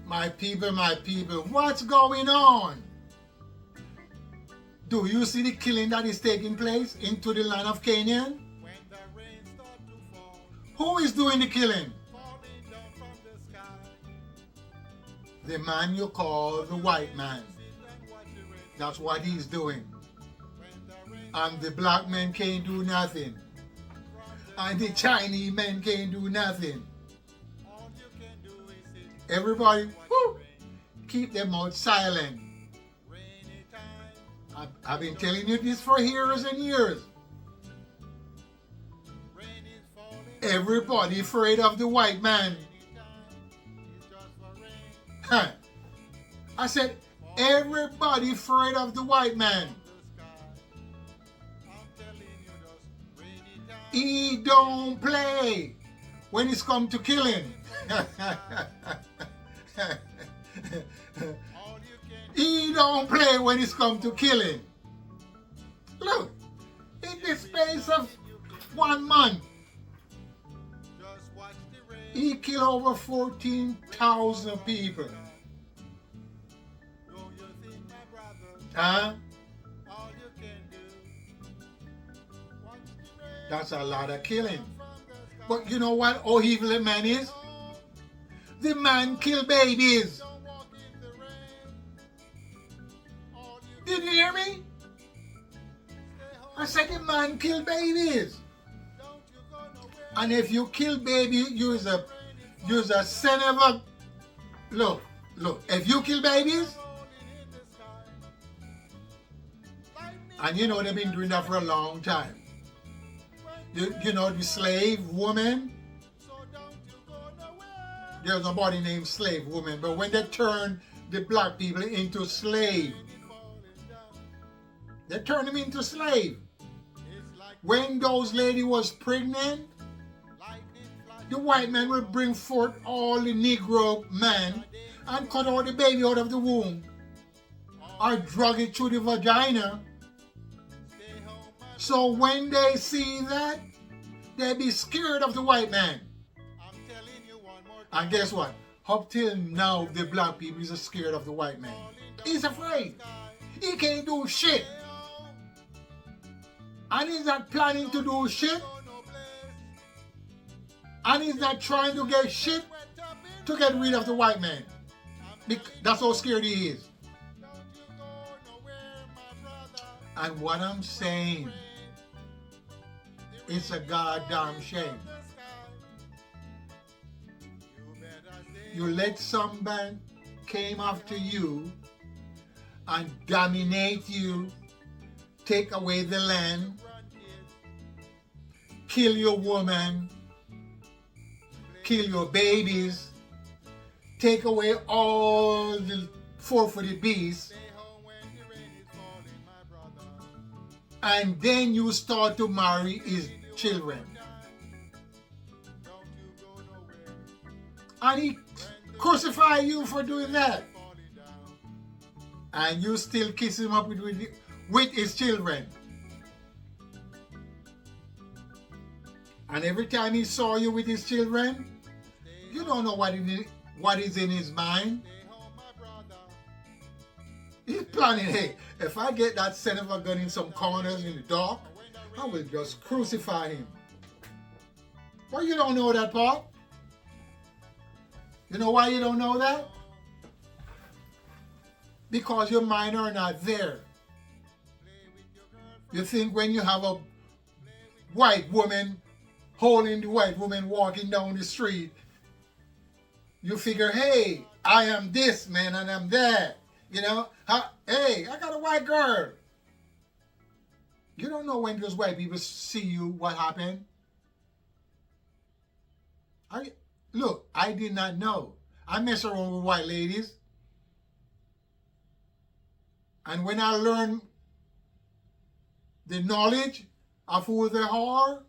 My people, what's going on? Do you see the killing that is taking place into the land of Canaan? Who is doing the killing? The man you call the white man. That's what he's doing. And the black men can't do nothing. And the Chinese men can't do nothing. Everybody, whoo, keep their mouth silent. I've been telling you this for years and years. Everybody afraid of the white man. Huh. I said, everybody afraid of the white man. He don't play when it's come to killing. He don't play when it's come to killing. Look, in the space of 1 month, he killed over 14,000 people. Huh? That's a lot of killing. But you know what? How evil a man is? The man kill babies. Did you hear me? I said the man kill babies. And if you kill baby, you's a son of a... Look, if you kill babies, and you know they've been doing that for a long time. You know the slave woman? There's nobody named slave woman, but when they turned the black people into slave, they turned them into slave. When those lady was pregnant, the white man will bring forth all the Negro man and cut out the baby out of the womb or drag it through the vagina. So when they see that, they be scared of the white man. And guess what? Up till now, the black people is scared of the white man. He's afraid. He can't do shit. And he's not planning to do shit. And he's not trying to get shit to get rid of the white man. That's how scared he is. And what I'm saying, it's a goddamn shame. You let some man came after you and dominate you, take away the land, kill your woman, kill your babies, take away all the four-footed beasts, and then you start to marry his children. And he crucify you for doing that. And you still kiss him up with his children. And every time he saw you with his children, you don't know what is in his mind. He's planning, hey, if I get that son of a gun in some corners in the dark, I will just crucify him. Well, you don't know that part. You know why you don't know that? Because your mind are not there. You think when you have a white woman holding the white woman walking down the street, you figure, hey, I am this man and I'm that. You know, hey, I got a white girl. You don't know when those white people see you, what happened. Look, I did not know. I mess around with white ladies. And when I learn the knowledge of who they are,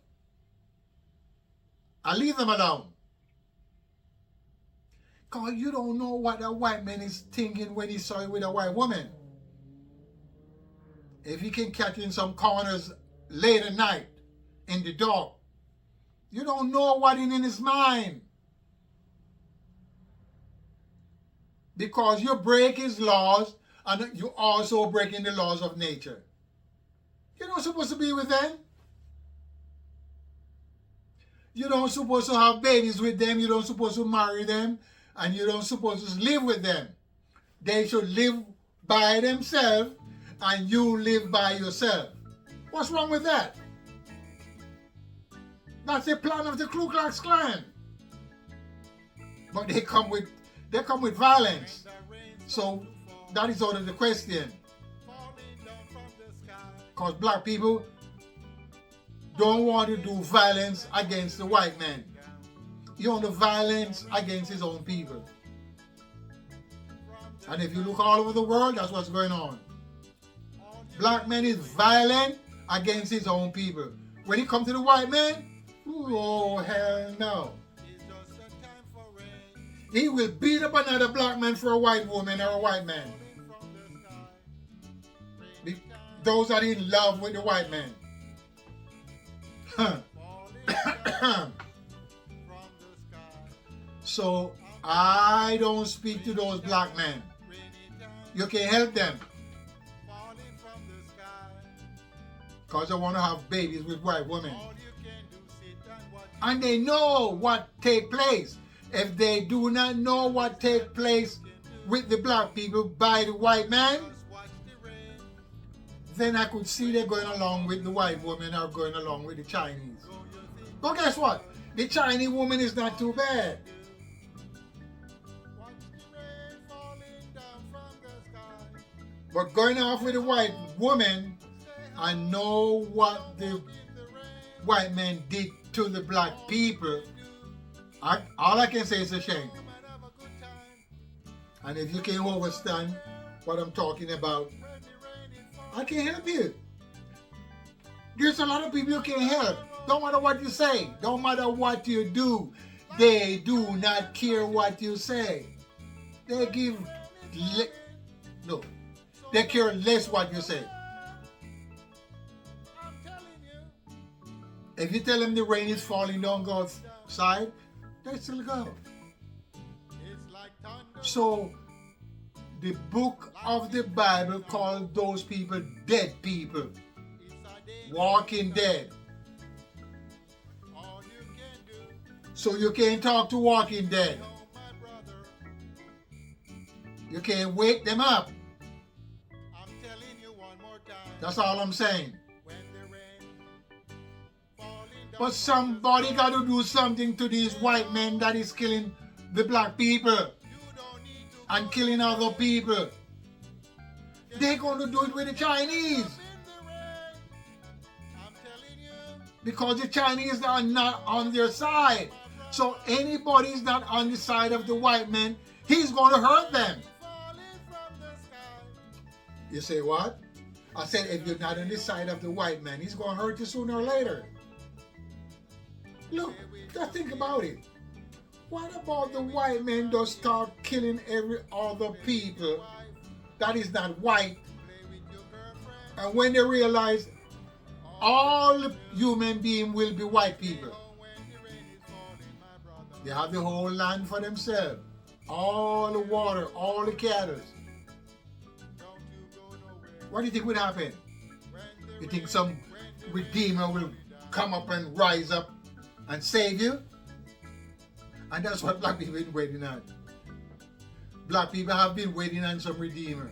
I leave them alone. Because you don't know what a white man is thinking when he saw you with a white woman. If he can catch you in some corners late at night, in the dark, you don't know what is in his mind. because you break his laws and you also breaking the laws of nature. You're not supposed to be with them. You don't supposed to have babies with them. You don't supposed to marry them. And you don't supposed to live with them. They should live by themselves and you live by yourself. What's wrong with that? That's the plan of the Ku Klux Klan. But they come with violence. So that is out of the question. Because black people don't want to do violence against the white man. He want the violence against his own people. And if you look all over the world, that's what's going on. Black man is violent against his own people. When he comes to the white man, oh hell no. He will beat up another black man for a white woman or a white man. Those that are in love with the white man. So I don't speak to those black men. You can help them. Because I want to have babies with white women. And they know what take place. If they do not know what take place with the black people by the white man, then I could see they're going along with the white woman or going along with the Chinese. But guess what? The Chinese woman is not too bad. But going off with the white woman, I know what the white man did to the black people. All I can say is a shame. And if you can understand what I'm talking about, I can help you. There's a lot of people you can help. Don't matter what you say. Don't matter what you do. They do not care what you say. They they care less what you say. If you tell them the rain is falling down God's side, they still go. So, the book of the Bible called those people dead people. Walking dead. So you can't talk to walking dead. You can't wake them up. That's all I'm saying. But somebody got to do something to these white men that is killing the black people and killing other people. They're going to do it with the Chinese. Because the Chinese are not on their side. So anybody's not on the side of the white man, he's going to hurt them. You say what? I said if you're not on the side of the white man, he's going to hurt you sooner or later. Look, just think about it. What about the white men just start killing every other people that is not white? And when they realize all human beings will be white people, they have the whole land for themselves. All the water, all the cattle. What do you think would happen? You think some redeemer will come up and rise up and save you? And that's what black people have been waiting on. Black people have been waiting on some redeemer.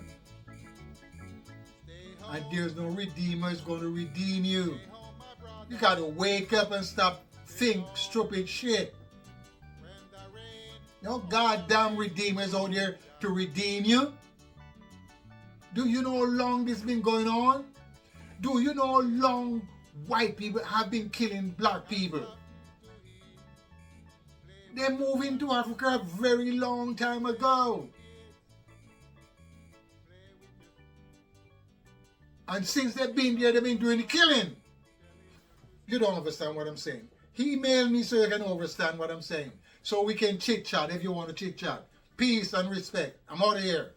And there's no redeemer who's going to redeem you. You got to wake up and stop think stupid shit. No goddamn redeemers out there to redeem you. Do you know how long this been going on? Do you know how long white people have been killing black people? They moved into Africa a very long time ago. And since they've been there, they've been doing the killing. You don't understand what I'm saying. Email me so you can understand what I'm saying. So we can chit-chat if you want to chit-chat. Peace and respect. I'm out of here.